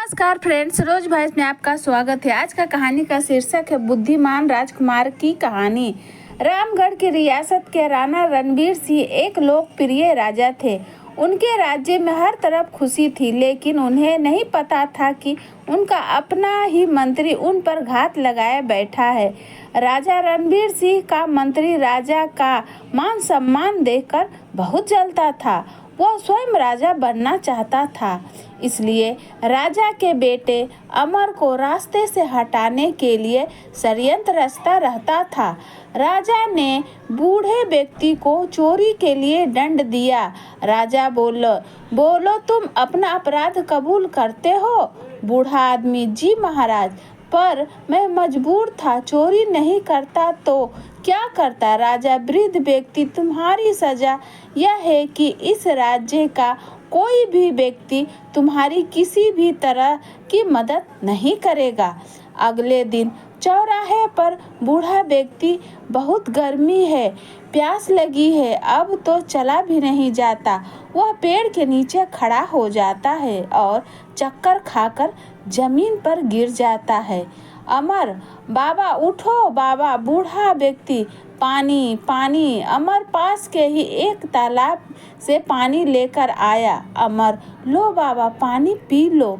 नमस्कार फ्रेंड्स, रोज वॉइस में आपका स्वागत है। आज का कहानी का शीर्षक है बुद्धिमान राजकुमार की कहानी। रामगढ़ की रियासत के राणा रणबीर सिंह एक लोकप्रिय राजा थे। उनके राज्य में हर तरफ खुशी थी, लेकिन उन्हें नहीं पता था कि उनका अपना ही मंत्री उन पर घात लगाए बैठा है। राजा रणबीर सिंह का मंत्री राजा का मान सम्मान देखकर बहुत जलता था। वह स्वयं राजा बनना चाहता था, इसलिए राजा के बेटे अमर को रास्ते से हटाने के लिए षड्यंत्र रचता रहता था। राजा ने बूढ़े व्यक्ति को चोरी के लिए दंड दिया। राजा बोलो तुम अपना अपराध कबूल करते हो? बूढ़ा आदमी, जी महाराज, पर मैं मजबूर था, चोरी नहीं करता तो क्या करता? राजा, वृद्ध व्यक्ति, तुम्हारी सजा यह है कि इस राज्य का कोई भी व्यक्ति तुम्हारी किसी भी तरह की मदद नहीं करेगा। अगले दिन चौराहे पर बूढ़ा व्यक्ति, बहुत गर्मी है, प्यास लगी है, अब तो चला भी नहीं जाता। वह पेड़ के नीचे खड़ा हो जाता है और चक्कर खाकर जमीन पर गिर जाता है। अमर, बाबा उठो बाबा। बूढ़ा व्यक्ति, पानी पानी। अमर पास के ही एक तालाब से पानी लेकर आया। अमर, लो बाबा, पानी पी लो।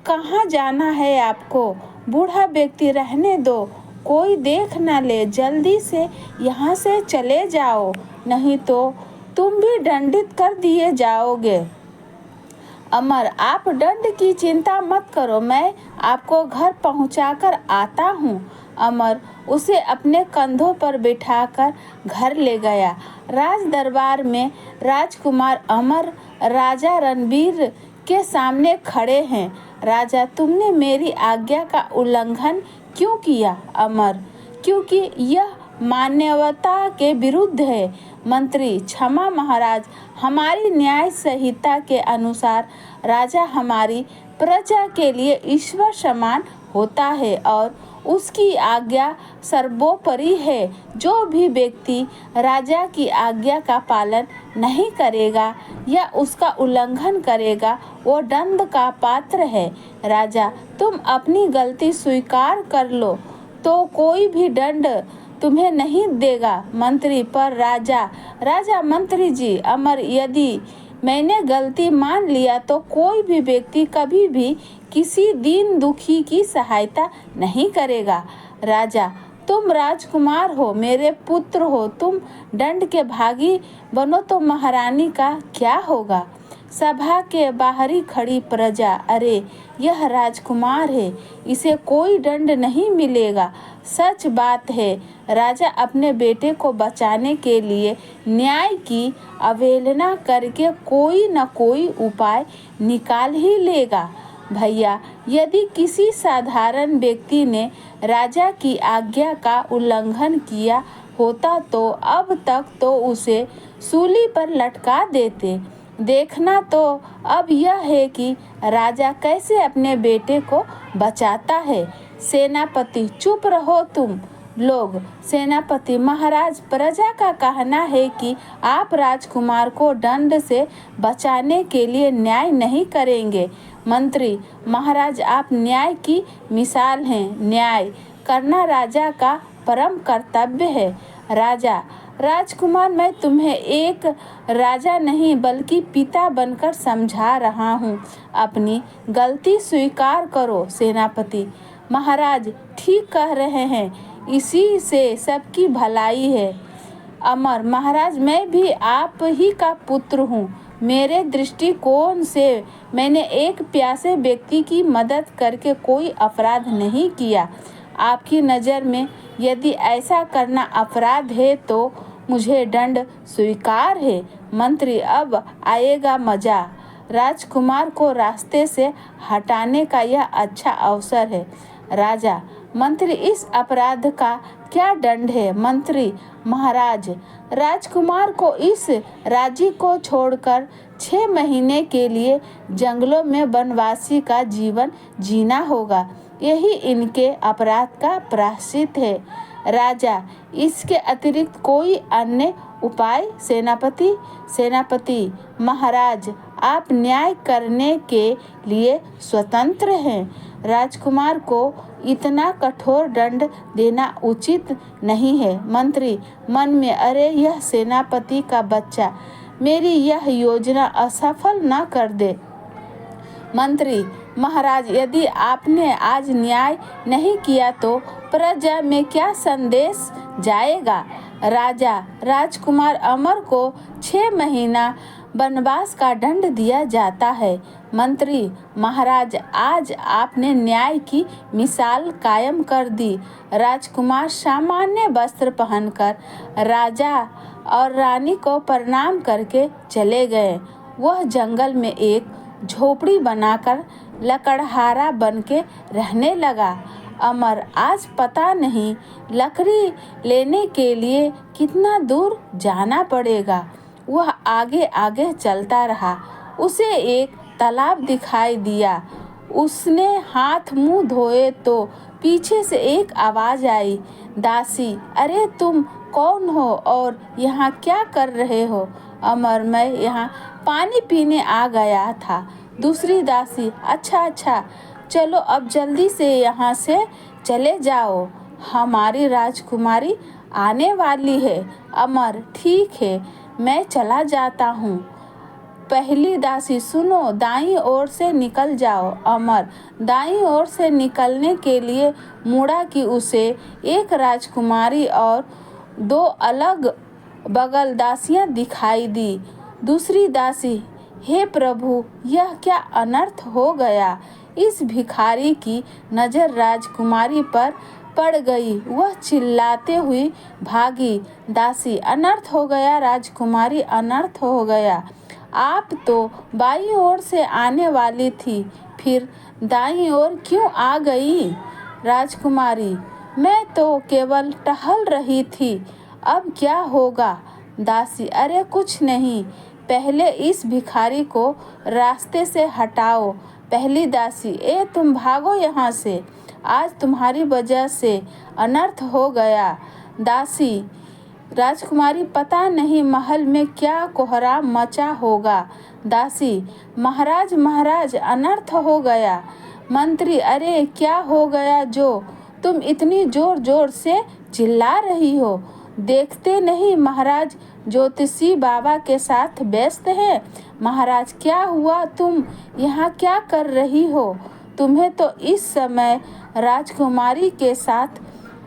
कहाँ जाना है आपको? बूढ़ा व्यक्ति, रहने दो, कोई देख न ले, जल्दी से यहाँ से चले जाओ, नहीं तो तुम भी दंडित कर दिए जाओगे। अमर, आप दंड की चिंता मत करो, मैं आपको घर पहुंचाकर आता हूँ। अमर उसे अपने कंधों पर बिठाकर घर ले गया। राज दरबार में राजकुमार अमर राजा रणबीर के सामने खड़े हैं। राजा, तुमने मेरी आज्ञा का उल्लंघन क्यों किया? अमर, क्योंकि यह मानवता के विरुद्ध है। मंत्री, क्षमा महाराज, हमारी न्याय संहिता के अनुसार राजा हमारी प्रजा के ईश्वर ईश्वर समान होता है और उसकी आज्ञा सर्वोपरि है। जो भी व्यक्ति राजा की आज्ञा का पालन नहीं करेगा या उसका उल्लंघन करेगा, वो दंड का पात्र है। राजा, तुम अपनी गलती स्वीकार कर लो तो कोई भी दंड तुम्हें नहीं देगा। मंत्री, पर राजा, मंत्री जी, अमर, यदि मैंने गलती मान लिया तो कोई भी व्यक्ति कभी भी किसी दीन दुखी की सहायता नहीं करेगा। राजा, तुम राजकुमार हो, मेरे पुत्र हो, तुम दंड के भागी बनो तो महारानी का क्या होगा? सभा के बाहरी खड़ी प्रजा, अरे यह राजकुमार है, इसे कोई दंड नहीं मिलेगा। सच बात है, राजा अपने बेटे को बचाने के लिए न्याय की अवहेलना करके कोई न कोई उपाय निकाल ही लेगा। भैया, यदि किसी साधारण व्यक्ति ने राजा की आज्ञा का उल्लंघन किया होता तो अब तक तो उसे सूली पर लटका देते। देखना तो अब यह है कि राजा कैसे अपने बेटे को बचाता है। सेनापति, चुप रहो तुम लोग। सेनापति, महाराज, प्रजा का कहना है कि आप राजकुमार को दंड से बचाने के लिए न्याय नहीं करेंगे। मंत्री, महाराज, आप न्याय की मिसाल हैं, न्याय करना राजा का परम कर्तव्य है। राजा, राजकुमार, मैं तुम्हें एक राजा नहीं बल्कि पिता बनकर समझा रहा हूँ, अपनी गलती स्वीकार करो। सेनापति, महाराज ठीक कह रहे हैं, इसी से सबकी भलाई है। अमर, महाराज, मैं भी आप ही का पुत्र हूँ। मेरे दृष्टिकोण से मैंने एक प्यासे व्यक्ति की मदद करके कोई अपराध नहीं किया। आपकी नज़र में यदि ऐसा करना अपराध है तो मुझे दंड स्वीकार है। मंत्री, अब आएगा मजा। राजकुमार को रास्ते से हटाने का यह अच्छा अवसर है। राजा, मंत्री, इस अपराध का क्या दंड है? मंत्री, महाराज, राजकुमार को इस राज्य को छोड़कर 6 महीने के लिए जंगलों में वनवासी का जीवन जीना होगा। यही इनके अपराध का प्रायश्चित है। राजा, इसके अतिरिक्त कोई अन्य उपाय? सेनापति, महाराज, आप न्याय करने के लिए स्वतंत्र हैं। राजकुमार को इतना कठोर दंड देना उचित नहीं है। मंत्री मन में, अरे यह सेनापति का बच्चा मेरी यह योजना असफल न कर दे। मंत्री, महाराज, यदि आपने आज न्याय नहीं किया तो प्रजा में क्या संदेश जाएगा? राजा, राजकुमार अमर को 6 महीना वनवास का दंड दिया जाता है। मंत्री, महाराज, आज आपने न्याय की मिसाल कायम कर दी। राजकुमार सामान्य वस्त्र पहनकर राजा और रानी को प्रणाम करके चले गए। वह जंगल में एक झोपड़ी बनाकर लकड़हारा बनके रहने लगा। अमर आज पता नहीं लकड़ी लेने के लिए कितना दूर जाना पड़ेगा। वह आगे आगे चलता रहा। उसे एक तालाब दिखाई दिया। उसने हाथ मुंह धोए तो पीछे से एक आवाज आई, दासी, अरे तुम कौन हो और यहाँ क्या कर रहे हो? अमर, मैं यहाँ पानी पीने आ गया था। दूसरी दासी, अच्छा, चलो अब जल्दी से यहाँ से चले जाओ, हमारी राजकुमारी आने वाली है। अमर, ठीक है, मैं चला जाता हूँ। पहली दासी, सुनो, दाईं ओर से निकल जाओ। अमर दाईं ओर से निकलने के लिए मुड़ा कि उसे एक राजकुमारी और 2 अलग बगल दासियां दिखाई दी। दूसरी दासी, हे प्रभु, यह क्या अनर्थ हो गया? इस भिखारी की नज़र राजकुमारी पर पड़ गई। वह चिल्लाते हुई भागी। दासी, अनर्थ हो गया राजकुमारी, अनर्थ हो गया। आप तो बाईं ओर से आने वाली थी, फिर दाईं ओर क्यों आ गई? राजकुमारी, मैं तो केवल टहल रही थी, अब क्या होगा? दासी, अरे कुछ नहीं, पहले इस भिखारी को रास्ते से हटाओ। पहली दासी, तुम भागो यहाँ से, आज तुम्हारी वजह से अनर्थ हो गया। दासी, राजकुमारी, पता नहीं महल में क्या कोहराम मचा होगा। दासी, महाराज, अनर्थ हो गया। मंत्री, अरे क्या हो गया जो तुम इतनी जोर जोर से चिल्ला रही हो? देखते नहीं महाराज ज्योतिषी बाबा के साथ व्यस्त है। महाराज, क्या हुआ? तुम यहाँ क्या कर रही हो? तुम्हें तो इस समय राजकुमारी के साथ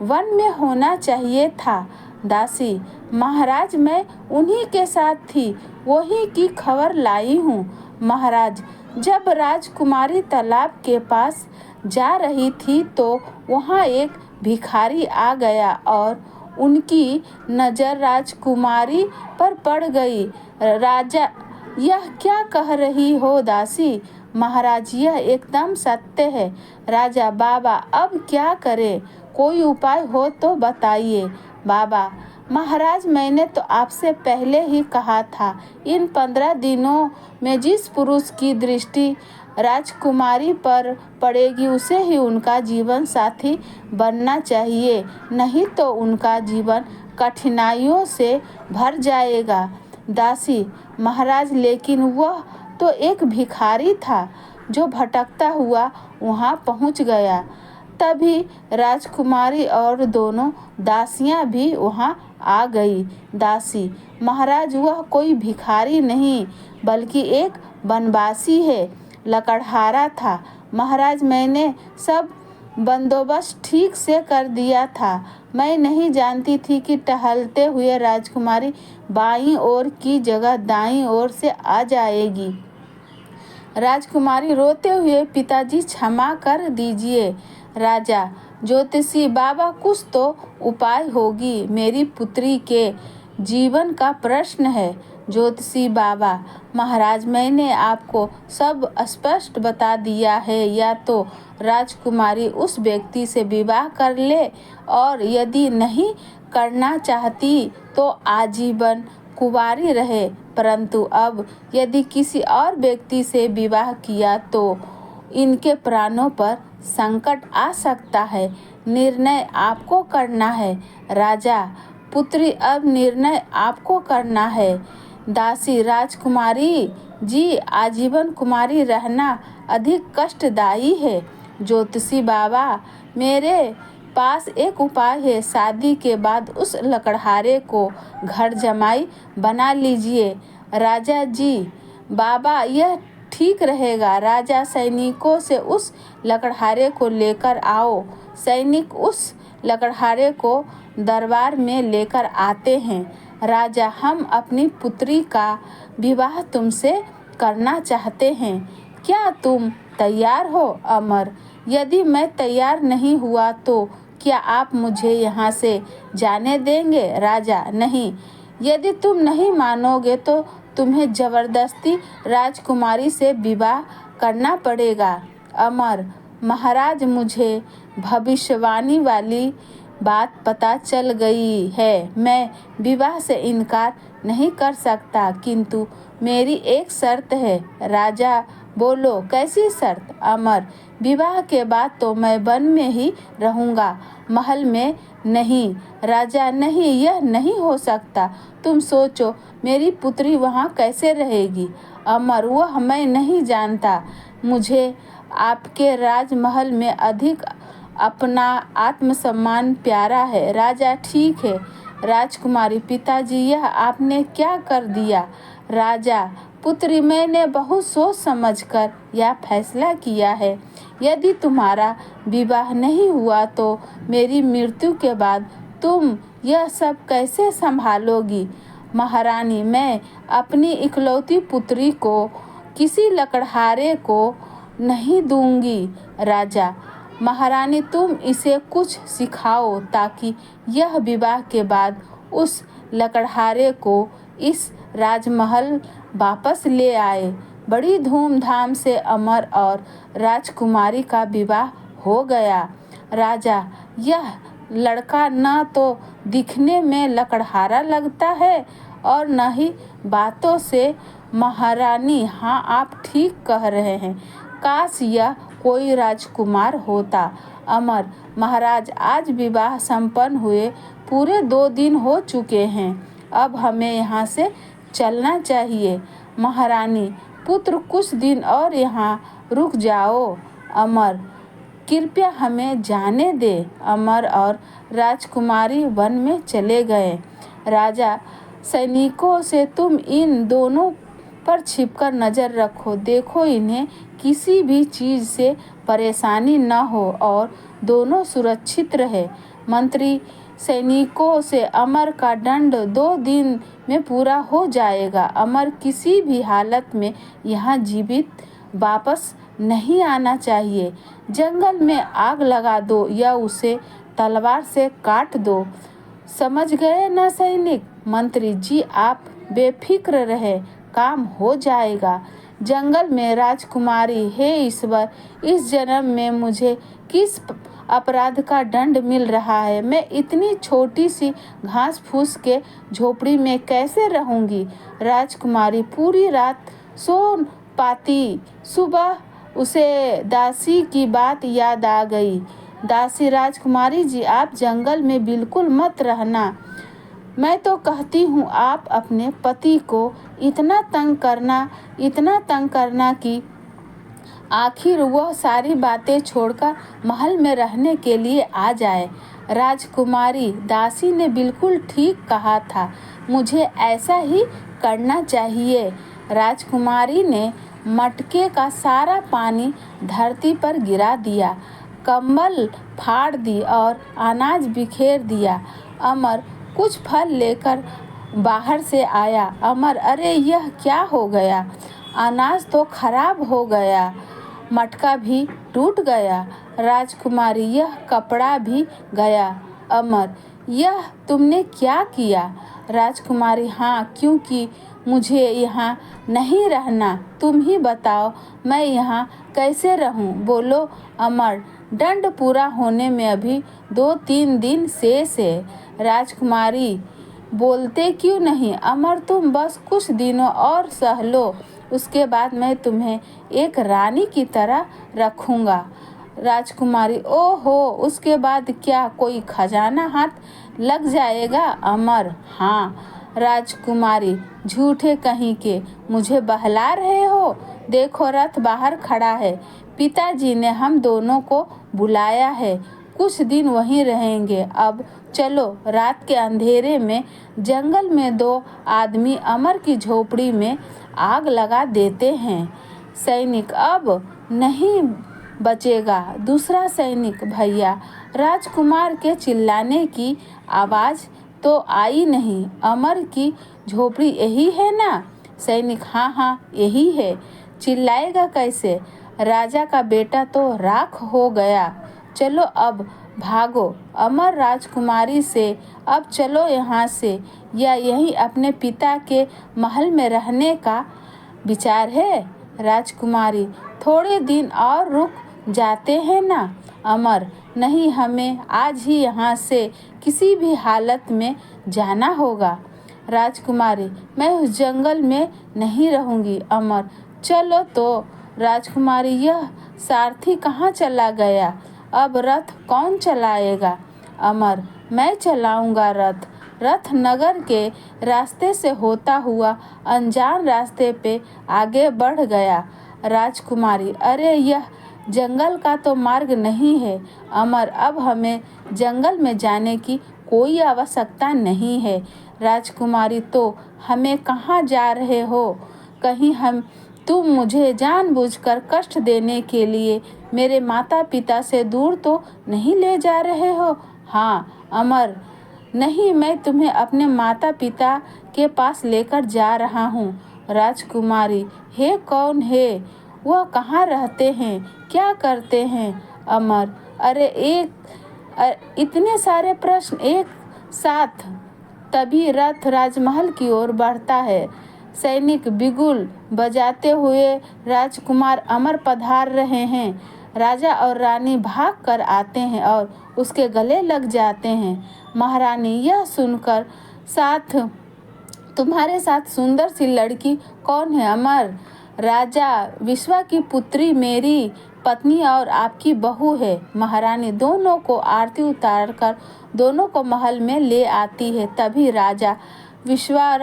वन में होना चाहिए था। दासी, महाराज, मैं उन्हीं के साथ थी, वही की खबर लाई हूँ। महाराज, जब राजकुमारी तालाब के पास जा रही थी तो वहाँ एक भिखारी आ गया और उनकी नज़र राजकुमारी पर पड़ गई। राजा, यह क्या कह रही हो दासी? महाराज, यह एकदम सत्य है। राजा, बाबा, अब क्या करें? कोई उपाय हो तो बताइए। बाबा, महाराज, मैंने तो आपसे पहले ही कहा था, इन 15 दिनों में जिस पुरुष की दृष्टि राजकुमारी पर पड़ेगी उसे ही उनका जीवन साथी बनना चाहिए, नहीं तो उनका जीवन कठिनाइयों से भर जाएगा। दासी, महाराज, लेकिन वह तो एक भिखारी था जो भटकता हुआ वहाँ पहुँच गया। तभी राजकुमारी और दोनों दासियां भी वहाँ आ गई। दासी, महाराज, वह कोई भिखारी नहीं बल्कि एक बनवासी है, लकड़हारा था। महाराज, मैंने सब बंदोबस्त ठीक से कर दिया था। मैं नहीं जानती थी कि टहलते हुए राजकुमारी बाईं ओर की जगह दाईं ओर से आ जाएगी। राजकुमारी रोते हुए, पिताजी क्षमा कर दीजिए। राजा, ज्योतिषी बाबा, कुछ तो उपाय होगी, मेरी पुत्री के जीवन का प्रश्न है। ज्योतिषी बाबा, महाराज, मैंने आपको सब स्पष्ट बता दिया है, या तो राजकुमारी उस व्यक्ति से विवाह कर ले और यदि नहीं करना चाहती तो आजीवन कुंवारी रहे, परंतु अब यदि किसी और व्यक्ति से विवाह किया तो इनके प्राणों पर संकट आ सकता है। निर्णय आपको करना है। राजा, पुत्री, अब निर्णय आपको करना है। दासी, राजकुमारी जी आजीवन कुमारी रहना अधिक कष्टदायी है। ज्योतिषी बाबा, मेरे पास एक उपाय है। शादी के बाद उस लकड़हारे को घर जमाई बना लीजिए। राजा जी बाबा, यह ठीक रहेगा। राजा सैनिकों से उस लकड़हारे को लेकर आओ। सैनिक उस लकड़हारे को दरबार में लेकर आते हैं। राजा, हम अपनी पुत्री का विवाह तुमसे करना चाहते हैं, क्या तुम तैयार हो? अमर, यदि मैं तैयार नहीं हुआ तो क्या आप मुझे यहाँ से जाने देंगे? राजा, नहीं, यदि तुम नहीं मानोगे तो तुम्हें जबरदस्ती राजकुमारी से विवाह करना पड़ेगा। अमर, महाराज, मुझे भविष्यवाणी वाली बात पता चल गई है। मैं विवाह से इनकार नहीं कर सकता, किंतु मेरी एक शर्त है। राजा, बोलो, कैसी शर्त? अमर, विवाह के बाद तो मैं वन में ही रहूँगा, महल में नहीं। राजा, नहीं, यह नहीं हो सकता। तुम सोचो, मेरी पुत्री वहाँ कैसे रहेगी? अमर, वह मैं नहीं जानता। मुझे आपके राजमहल में अधिक अपना आत्मसम्मान प्यारा है। राजा, ठीक है। राजकुमारी, पिताजी, यह आपने क्या कर दिया? राजा, पुत्री, मैंने बहुत सोच समझकर यह फैसला किया है। यदि तुम्हारा विवाह नहीं हुआ तो मेरी मृत्यु के बाद तुम यह सब कैसे संभालोगी? महारानी, मैं अपनी इकलौती पुत्री को किसी लकड़हारे को नहीं दूंगी। राजा, महारानी, तुम इसे कुछ सिखाओ ताकि यह विवाह के बाद उस लकड़हारे को इस राजमहल वापस ले आए। बड़ी धूमधाम से अमर और राजकुमारी का विवाह हो गया। राजा, यह लड़का न तो दिखने में लकड़हारा लगता है और न ही बातों से। महारानी, हाँ, आप ठीक कह रहे हैं। काश यह कोई राजकुमार होता। अमर, महाराज, आज विवाह संपन्न हुए पूरे 2 दिन हो चुके हैं। अब हमें यहाँ से चलना चाहिए। महारानी, पुत्र, कुछ दिन और यहाँ रुक जाओ। अमर, कृपया हमें जाने दे। अमर और राजकुमारी वन में चले गए। राजा, सैनिकों से तुम इन दोनों पर छिपकर नजर रखो। देखो इन्हें किसी भी चीज से परेशानी न हो और दोनों सुरक्षित रहे। मंत्री, सैनिकों से अमर का दंड 2 दिन में पूरा हो जाएगा। अमर किसी भी हालत में यहाँ जीवित वापस नहीं आना चाहिए। जंगल में आग लगा दो या उसे तलवार से काट दो। समझ गए ना सैनिक? मंत्री जी, आप बेफिक्र रहे, काम हो जाएगा। जंगल में राजकुमारी, हे ईश्वर, इस जन्म में मुझे किस अपराध का दंड मिल रहा है? मैं इतनी छोटी सी घास फूस के झोपड़ी में कैसे रहूंगी? राजकुमारी पूरी रात सो पाती। सुबह उसे दासी की बात याद आ गई। दासी, राजकुमारी जी, आप जंगल में बिल्कुल मत रहना। मैं तो कहती हूँ आप अपने पति को इतना तंग करना कि आखिर वह सारी बातें छोड़कर महल में रहने के लिए आ जाए। राजकुमारी, दासी ने बिल्कुल ठीक कहा था, मुझे ऐसा ही करना चाहिए। राजकुमारी ने मटके का सारा पानी धरती पर गिरा दिया, कंबल फाड़ दी और अनाज बिखेर दिया। अमर कुछ फल लेकर बाहर से आया। अमर, अरे यह क्या हो गया? अनाज तो खराब हो गया, मटका भी टूट गया। राजकुमारी, यह कपड़ा भी गया। अमर, यह तुमने क्या किया? राजकुमारी, हाँ, क्योंकि मुझे यहाँ नहीं रहना। तुम ही बताओ, मैं यहाँ कैसे रहूँ? बोलो। अमर, दंड पूरा होने में अभी 2-3 दिन शेष है। राजकुमारी, बोलते क्यों नहीं? अमर, तुम बस कुछ दिनों और सह लो, उसके बाद मैं तुम्हें एक रानी की तरह रखूँगा। राजकुमारी, ओहो, उसके बाद क्या कोई खजाना हाथ लग जाएगा? अमर, हाँ। राजकुमारी, झूठे कहीं के, मुझे बहला रहे हो? देखो रथ बाहर खड़ा है। पिताजी ने हम दोनों को बुलाया है, कुछ दिन वहीं रहेंगे। अब चलो, रात के अंधेरे में जंगल में 2 आदमी अमर की झोपड़ी में आग लगा देते हैं। सैनिक, अब नहीं बचेगा। दूसरा सैनिक, भैया, राजकुमार के चिल्लाने की आवाज़ तो आई नहीं। अमर की झोपड़ी यही है ना? सैनिक, हाँ हाँ यही है। चिल्लाएगा कैसे? राजा का बेटा तो राख हो गया। चलो अब भागो अमर राजकुमारी से। अब चलो यहाँ से, या यहीं अपने पिता के महल में रहने का विचार है? राजकुमारी, थोड़े दिन और रुक जाते हैं ना? अमर, नहीं, हमें आज ही यहाँ से किसी भी हालत में जाना होगा। राजकुमारी, मैं उस जंगल में नहीं रहूँगी। अमर, चलो तो। राजकुमारी, यह सारथी कहाँ चला गया? अब रथ कौन चलाएगा? अमर, मैं चलाऊँगा रथ। रथ नगर के रास्ते से होता हुआ अनजान रास्ते पे आगे बढ़ गया। राजकुमारी, अरे यह जंगल का तो मार्ग नहीं है। अमर, अब हमें जंगल में जाने की कोई आवश्यकता नहीं है। राजकुमारी, तो हमें कहाँ जा रहे हो? कहीं तुम मुझे जानबूझकर कष्ट देने के लिए मेरे माता पिता से दूर तो नहीं ले जा रहे हो? हाँ। अमर, नहीं, मैं तुम्हें अपने माता पिता के पास लेकर जा रहा हूँ। राजकुमारी, हे कौन है? वह कहाँ रहते हैं? क्या करते हैं? अमर, अरे इतने सारे प्रश्न एक साथ। तभी रथ राजमहल की ओर बढ़ता है। सैनिक बिगुल बजाते हुए राजकुमार अमर पधार रहे हैं। राजा और रानी भाग कर आते हैं और उसके गले लग जाते हैं। महारानी, यह सुनकर तुम्हारे साथ सुंदर सी लड़की कौन है? अमर, राजा विश्वा की पुत्री मेरी पत्नी और आपकी बहू है। महारानी दोनों को आरती उतारकर दोनों को महल में ले आती है। तभी राजा विश्वा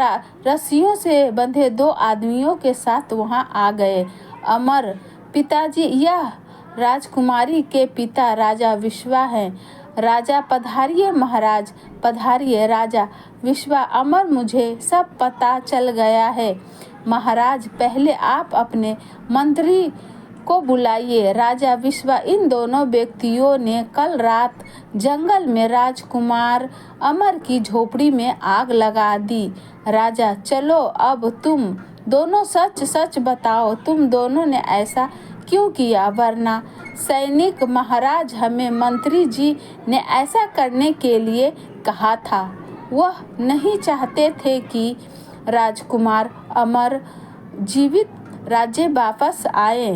रस्सियों से बंधे 2 आदमियों के साथ वहां आ गए। अमर, पिताजी, यह राजकुमारी के पिता राजा विश्वा हैं। राजा, पधारिए महाराज, पधारिए। राजा विश्वा, अमर, मुझे सब पता चल गया है। महाराज, पहले आप अपने मंत्री को बुलाइए। राजा विश्वा, इन दोनों व्यक्तियों ने कल रात जंगल में राजकुमार अमर की झोपड़ी में आग लगा दी। राजा, चलो अब तुम दोनों सच सच बताओ, तुम दोनों ने ऐसा क्यों किया? वरना सैनिक, महाराज, हमें मंत्री जी ने ऐसा करने के लिए कहा था। वह नहीं चाहते थे कि राजकुमार अमर जीवित राज्य वापस आए।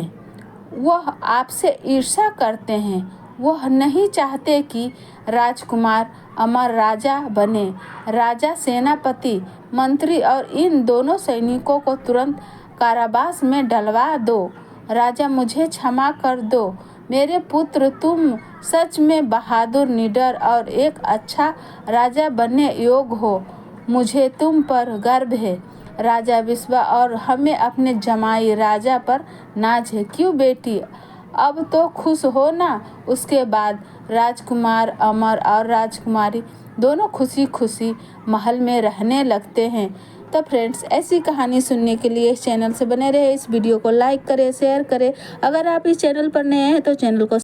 वह आपसे ईर्ष्या करते हैं। वह नहीं चाहते कि राजकुमार अमर राजा बने। राजा, सेनापति, मंत्री और इन दोनों सैनिकों को तुरंत कारावास में डलवा दो। राजा, मुझे क्षमा कर दो मेरे पुत्र, तुम सच में बहादुर, निडर और एक अच्छा राजा बनने योग्य हो। मुझे तुम पर गर्व है राजा विश्वा, और हमें अपने जमाई राजा पर नाज है। क्यों बेटी, अब तो खुश हो ना? उसके बाद राजकुमार अमर और राजकुमारी दोनों खुशी खुशी महल में रहने लगते हैं। तो फ्रेंड्स, ऐसी कहानी सुनने के लिए इस चैनल से बने रहे। इस वीडियो को लाइक करें, शेयर करें। अगर आप इस चैनल पर नए हैं तो चैनल को